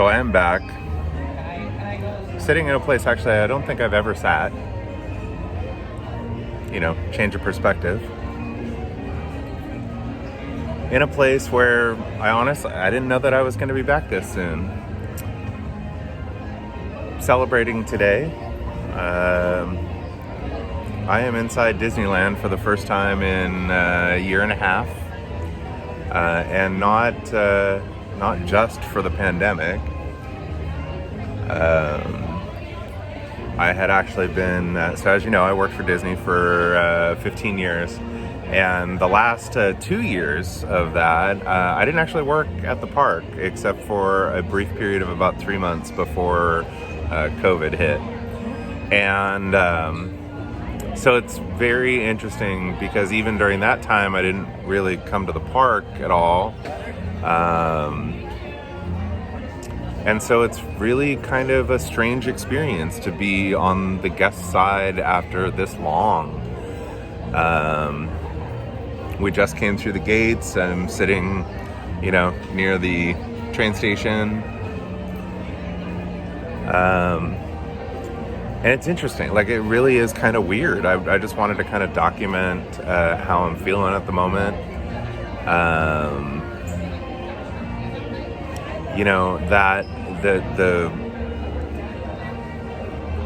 So I am back, sitting in a place actually I don't think I've ever sat. You know, change of perspective. In a place where I didn't know that I was going to be back this soon. Celebrating today. I am inside Disneyland for the first time in a year and a half. And not just for the pandemic. I had actually been, so as you know, I worked for Disney for 15 years. And the last 2 years of that, I didn't actually work at the park, except for a brief period of about 3 months before COVID hit. And so it's very interesting because even during that time, I didn't really come to the park at all. And so it's really kind of a strange experience to be on the guest side after this long. We just came through the gates. I'm sitting, near the train station. And it's interesting. Like, it really is kind of weird. I just wanted to kind of document how I'm feeling at the moment. That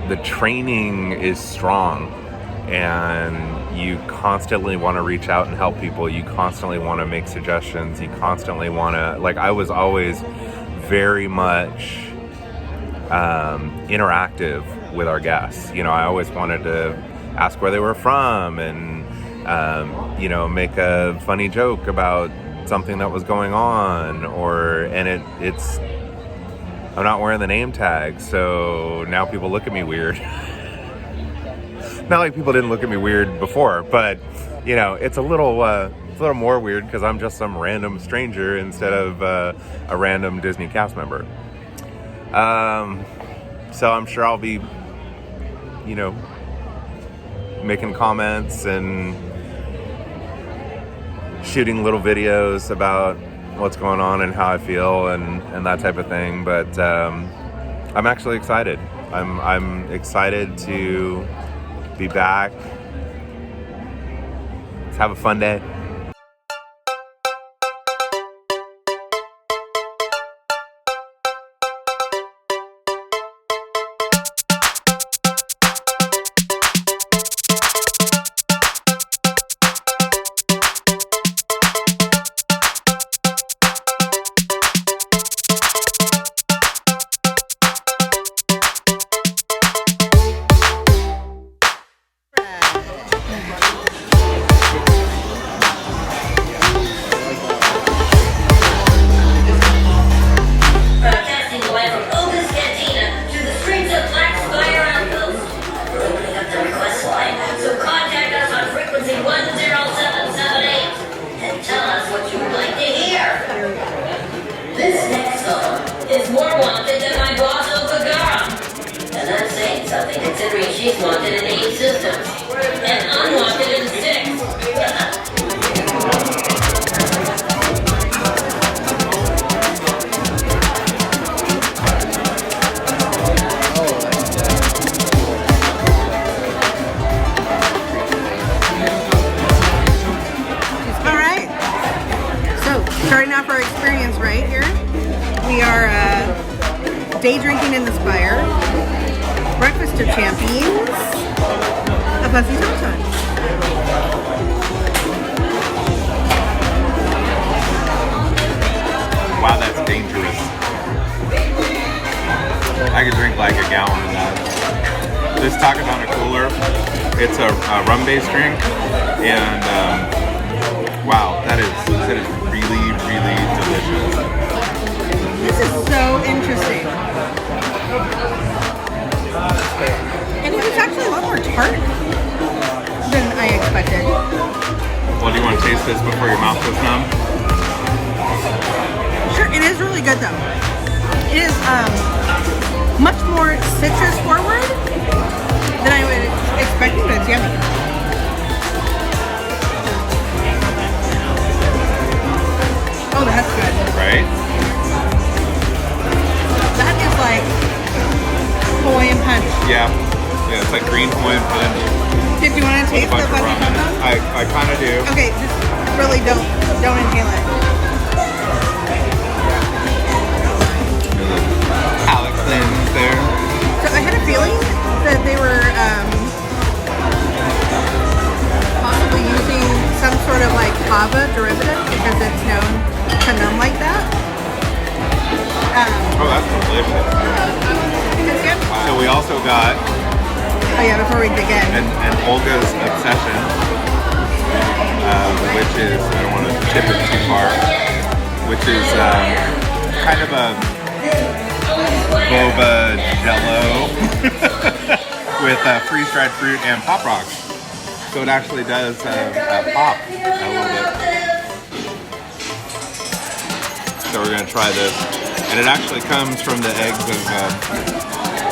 the training is strong, and you constantly want to reach out and help people. You constantly want to make suggestions. You constantly want to, I was always very much interactive with our guests. I always wanted to ask where they were from and, make a funny joke about something that was going on, it's I'm not wearing the name tag, so now people look at me weird. Not like people didn't look at me weird before, but it's a little more weird because I'm just some random stranger instead of a random Disney cast member. So I'm sure I'll be, making comments and shooting little videos about what's going on and how I feel and that type of thing. But I'm actually excited. I'm excited to be back. Let's have a fun day. Considering she's wanted in 8 systems and unwanted in 6. All right. So, starting off our experience right here, we are day drinking in the Spire. Breakfast of Champions, a Buffy Tauntaun. Wow, that's dangerous. I could drink like a gallon of that. This Takadana Cooler, it's a rum-based drink, and wow, that is really, really delicious. This is so interesting. And it was actually a lot more tart than I expected. Well, do you want to taste this before your mouth goes numb? Sure, it is really good though. It is much more citrus forward than I would expect, but it's yummy. Oh, that's good. Right? Yeah, it's like green Hawaiian punch. Did you want to taste the Bunch of fuzzy ramen. cocoa? I kind of do. Okay, just really don't inhale it. Palate cleanse there. So I had a feeling that they were possibly using some sort of like kava derivative because it's known to numb like that. Oh, that's delicious. It's good. So we also got Oh yeah, before we dig in. and Olga's obsession, which is, I don't want to tip it too far, which is kind of a boba jello with freeze-dried fruit and Pop Rocks. So it actually does pop a little bit. So we're going to try this. And it actually comes from the eggs of,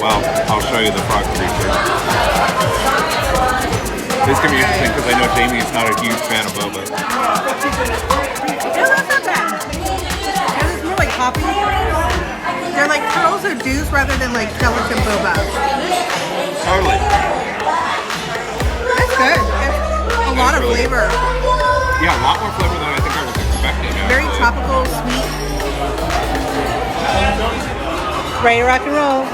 well, I'll show you the frog creature. This can be interesting because I know Jamie is not a huge fan of boba. No, that's not bad. Yours is more like coffee. They're like pearls or dews rather than like gelatin boba. Totally. That's good. It's a lot of really flavor. Yeah, a lot more flavor than I think I was expecting. Very Actually. tropical, sweet. Ready to rock and roll.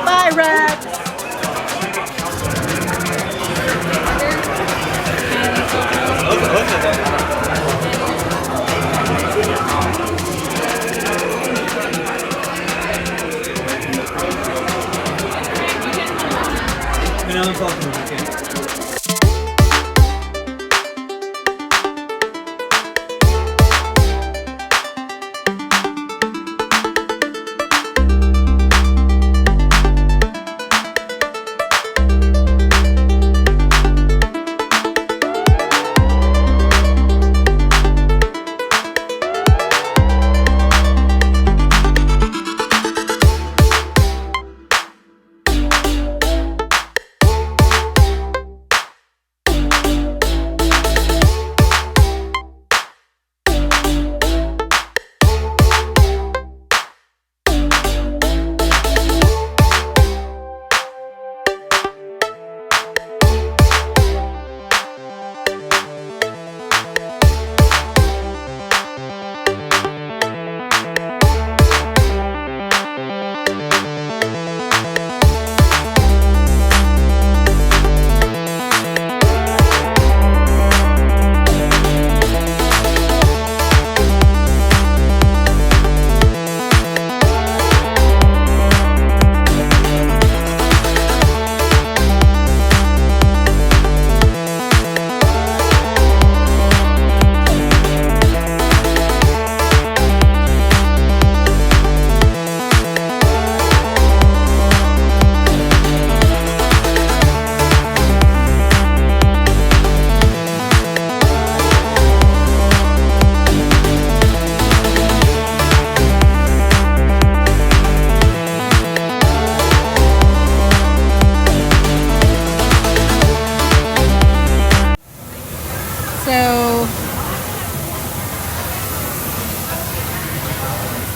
Bye, Rex.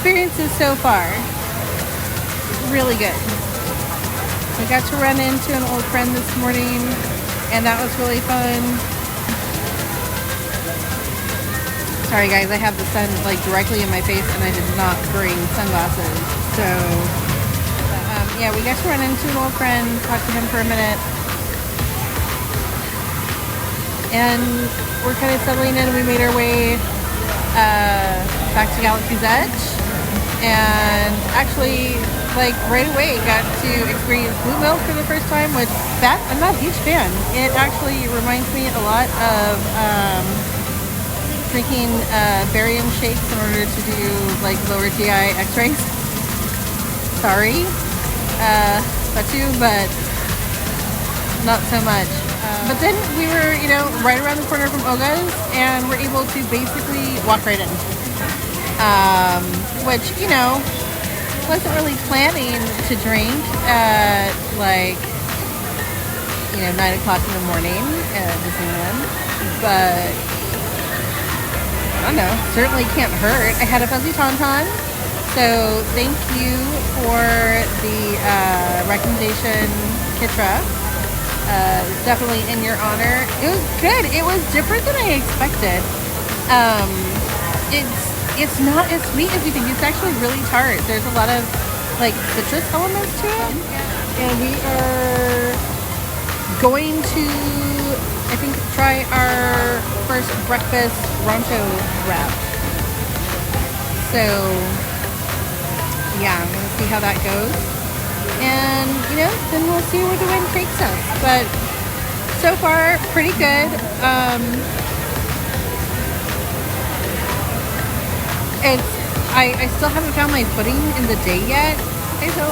Experiences so far, really good. I got to run into an old friend this morning, and that was really fun. Sorry guys, I have the sun like directly in my face, and I did not bring sunglasses. So yeah, we got to run into an old friend, talk to him for a minute, and we're kind of settling in. We made our way back to Galaxy's Edge, and actually, like right away, got to experience blue milk for the first time. Which I'm not a huge fan. It actually reminds me a lot of drinking barium shakes in order to do like lower GI X-rays. Sorry, that too, but not so much. But then we were, right around the corner from Oga's, and we're able to basically walk right in. Which, wasn't really planning to drink at 9 o'clock in the morning at Disneyland. But I don't know, certainly can't hurt. I had a fuzzy tauntaun, so thank you for the recommendation, Kitra. It's definitely in your honor. It was good. It was different than I expected. It's not as sweet as you think. It's actually really tart. There's a lot of like citrus elements to it. And we are going to, I think, try our first breakfast rancho wrap. So yeah, I'm gonna see how that goes. And then we'll see where the wind takes us. But so far, pretty good. I still haven't found my footing in the day yet. I feel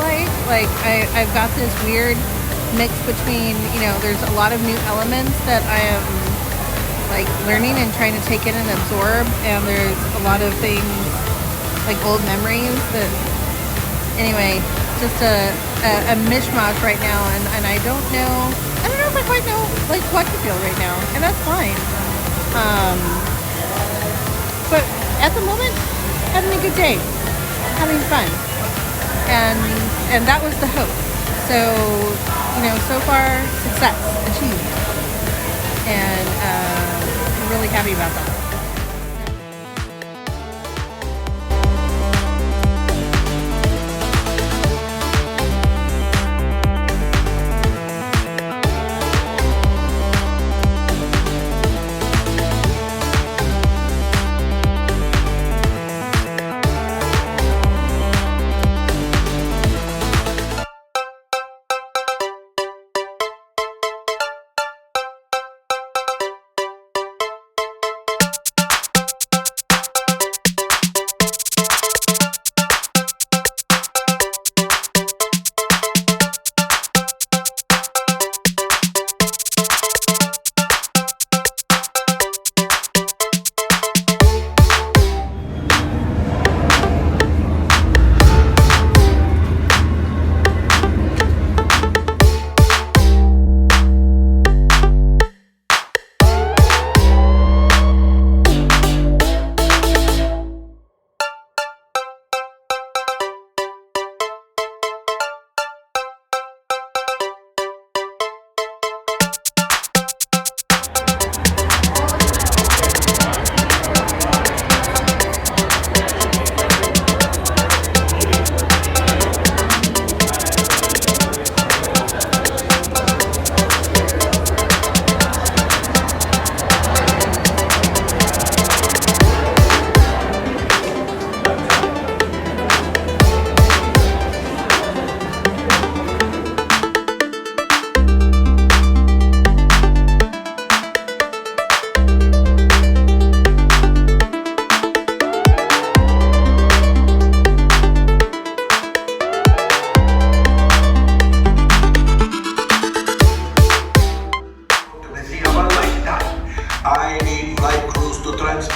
like I've got this weird mix between, there's a lot of new elements that I am like learning and trying to take in and absorb, and there's a lot of things like old memories that, anyway, just a mishmash right now, and I don't know if I quite know like what to feel right now, and that's fine. But at the moment, having a good day, having fun, and that was the hope. So so far, success achieved, and I'm really happy about that.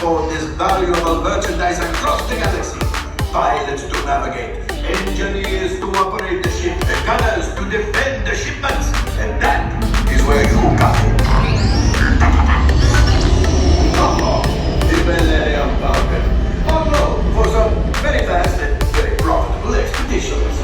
transport this valuable merchandise across the galaxy. Pilots to navigate, engineers to operate the ship, gunners to defend the shipments. And that is where you come in. The Millennium Falcon. Although, for some very fast and very profitable expeditions.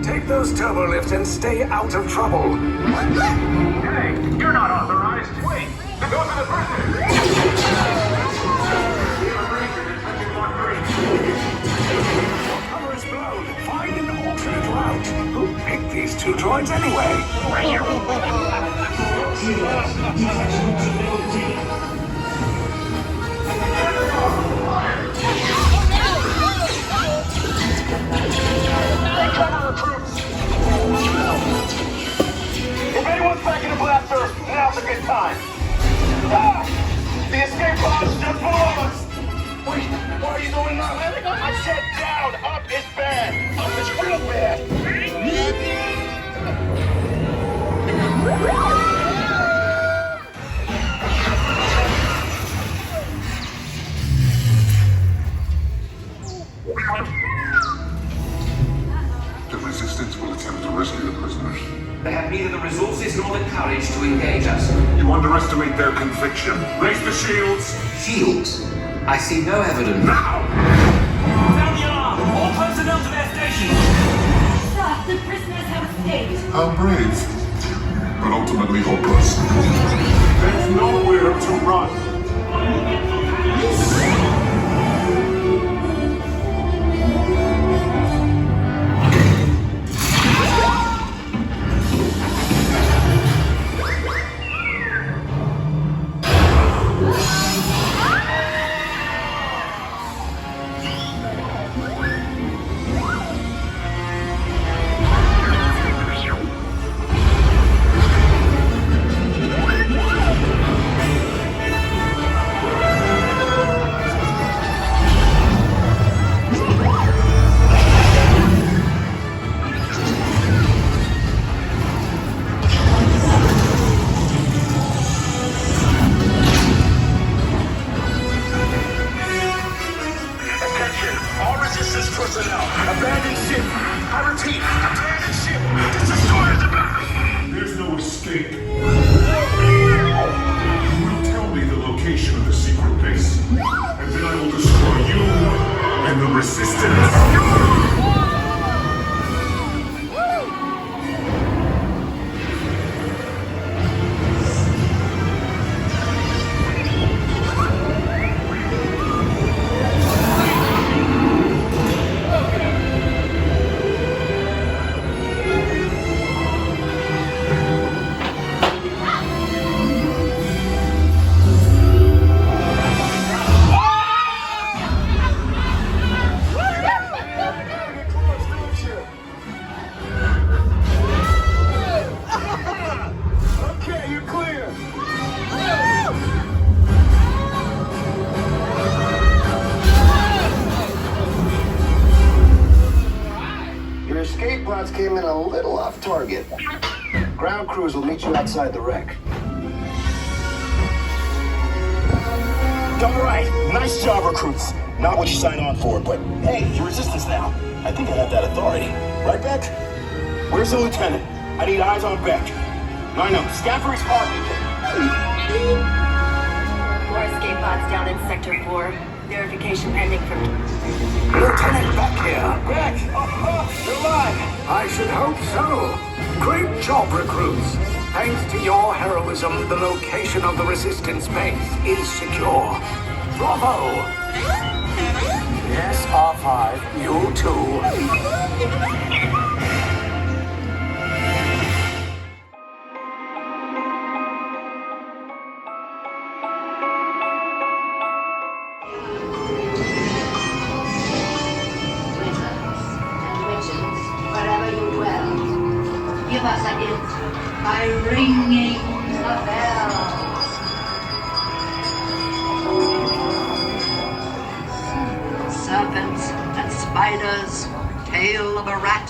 Take those turbo lifts and stay out of trouble. Hey, you're not authorized. Wait, those are the prisoners. Cover is blown. Find an alternate route. Who picked these two droids anyway? If anyone's packing a blaster, now's a good time. Ah! The escape pod's just below us. Wait, why are you going up? I said down. Up is bad. Up is real bad. They have neither the resources nor the courage to engage us. You underestimate their conviction. Raise the shields. Shields? I see no evidence. Now! Sound the alarm! All personnel to their stations! Sir, the prisoners have escaped. How brave, but ultimately hopeless. There's nowhere to run. Personnel, abandoned ship. I repeat, abandoned ship. This destroyer's about. There's no escape. You will tell me the location of the secret base, and then I will destroy you and the Resistance. Came in a little off target. Ground crews will meet you outside the wreck. All right, nice job, recruits. Not what you signed on for, but hey, you're Resistance now. I think I have that authority. Right, Beck? Where's the lieutenant? I need eyes on Beck. I know, Scaffer is hardly. More escape pods down in Sector 4. Verification pending from... Lieutenant Beck here. Beck! You're alive! I should hope so. Great job, recruits. Thanks to your heroism, the location of the Resistance base is secure. Bravo! Yes, R5, you too. Wherever you dwell, give us a hint by ringing the bell. Serpents and spiders, tail of a rat,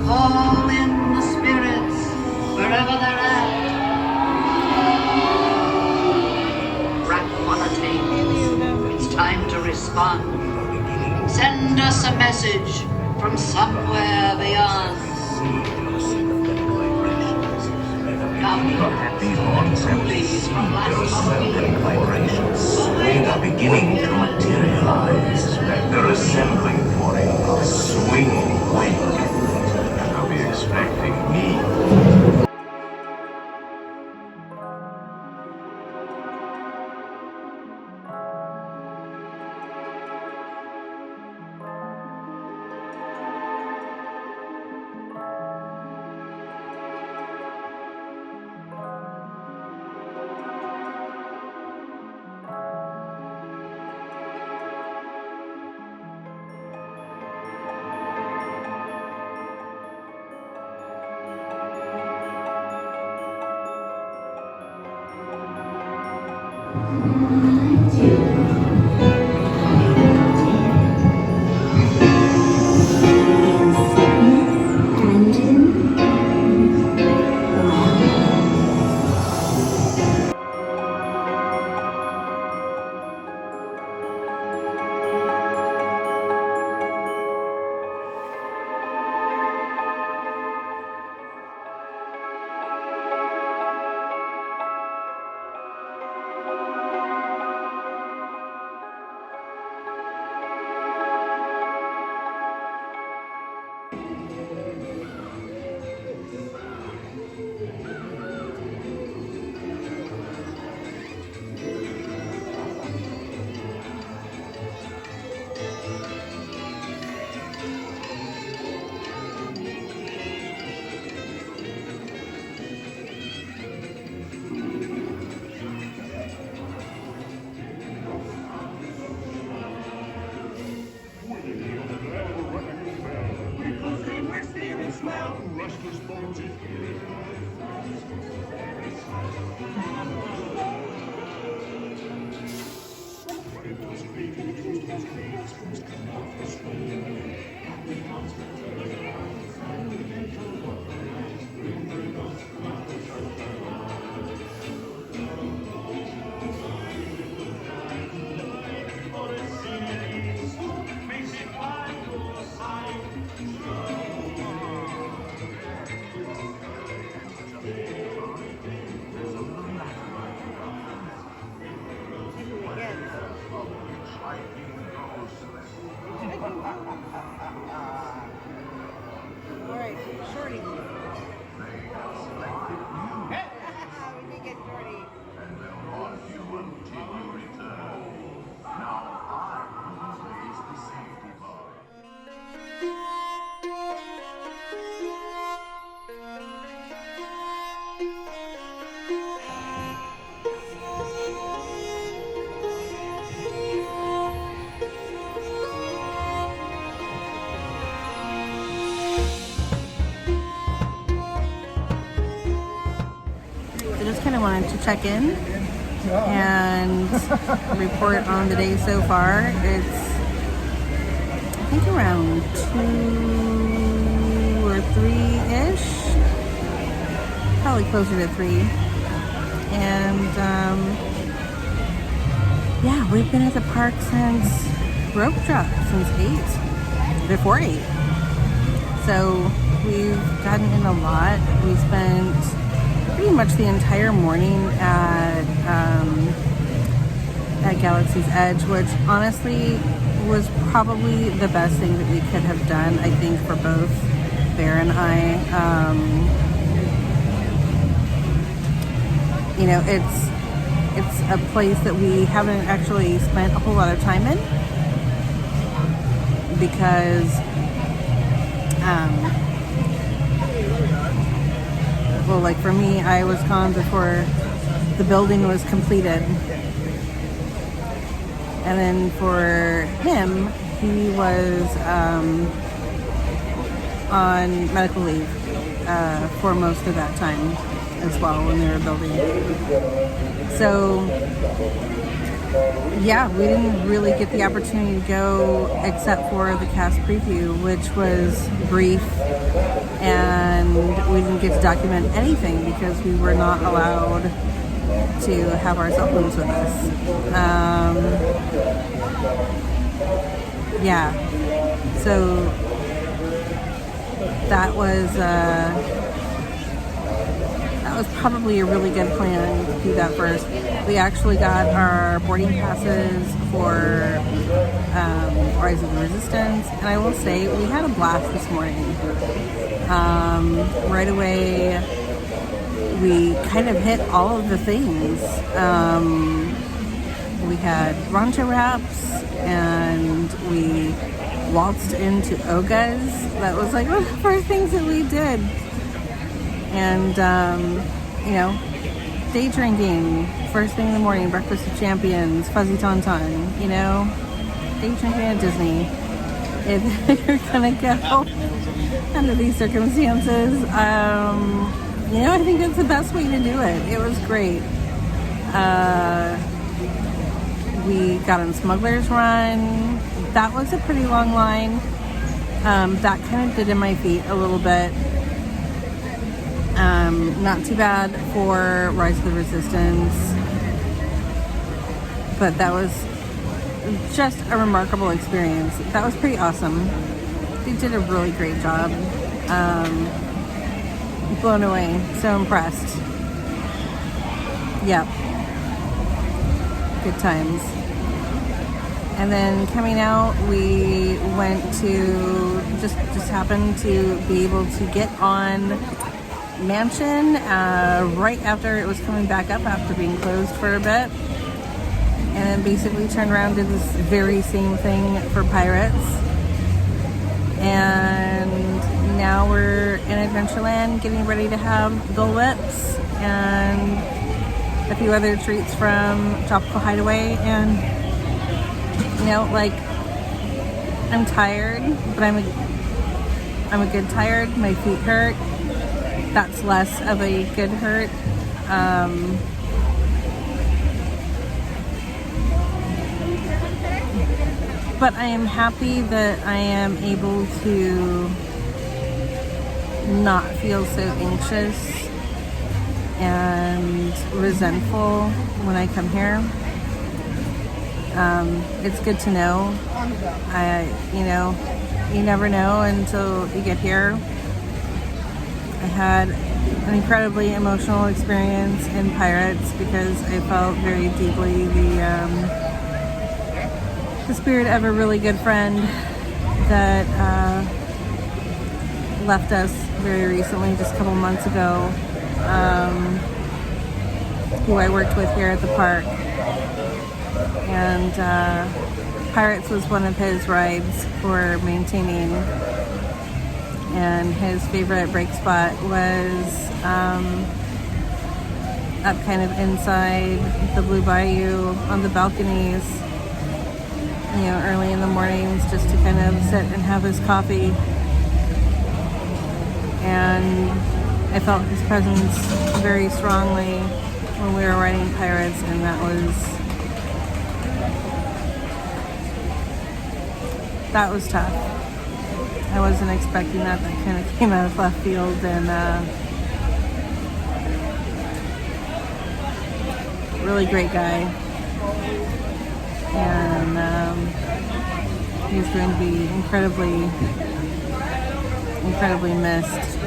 call in the spirits wherever they're at. Rat quality, it's time to respond. Send us a message from somewhere beyond. These concepts vibrations. They are beginning to materialize. They're assembling for a swinging wake. They'll be expecting me. Mountain rush this bounty. All right, Shorty. We did get Shorty. And will haunt you until you return. Now I will raise the safety bar. I just kind of wanted to check in and report on the day so far. It's, I think, around 2 or 3-ish. Probably closer to 3. And, yeah, we've been at the park since rope drop, since 8. Before 8. So we've gotten in a lot. We spent pretty much the entire morning at Galaxy's Edge, which honestly was probably the best thing that we could have done, I think, for both Bear and I. You know, it's a place that we haven't actually spent a whole lot of time in because well, like for me, I was gone before the building was completed. And then for him, he was on medical leave for most of that time as well when they were building. So, yeah, we didn't really get the opportunity to go except for the cast preview, which was brief, and we didn't get to document anything because we were not allowed to have our cell phones with us. Yeah, so that was probably a really good plan to do that first. We actually got our boarding passes for Rise of the Resistance, and I will say we had a blast this morning. Right away, we kind of hit all of the things. We had rancho wraps, and we waltzed into Oga's. That was like one of the first things that we did. And, you know, day drinking, first thing in the morning, breakfast of champions, fuzzy tauntaun, you know, day drinking at Disney. If you're gonna go under these circumstances, you know, I think that's the best way to do it. It was great. We got on Smuggler's Run. That was a pretty long line. That kind of did in my feet a little bit. Not too bad for Rise of the Resistance, but that was just a remarkable experience. That was pretty awesome. They did a really great job. Blown away. So impressed. Yep. Good times. And then coming out, we went to just happened to be able to get on Mansion right after it was coming back up after being closed for a bit, and then basically turned around, did this very same thing for Pirates, and now we're in Adventureland getting ready to have Dole Whips and a few other treats from Tropical Hideaway. And you know, like, I'm tired, but I'm a good tired. My feet hurt. That's less of a good hurt. But I am happy that I am able to not feel so anxious and resentful when I come here. It's good to know. You never know until you get here. I had an incredibly emotional experience in Pirates because I felt very deeply the spirit of a really good friend that left us very recently, just a couple months ago, who I worked with here at the park. And Pirates was one of his rides for maintaining, and his favorite break spot was up kind of inside the Blue Bayou on the balconies, early in the mornings, just to kind of sit and have his coffee. And I felt his presence very strongly when we were riding Pirates, and that was tough. I wasn't expecting that. That kind of came out of left field, and really great guy. And he's going to be incredibly missed.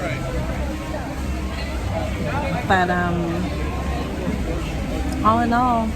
But all in all,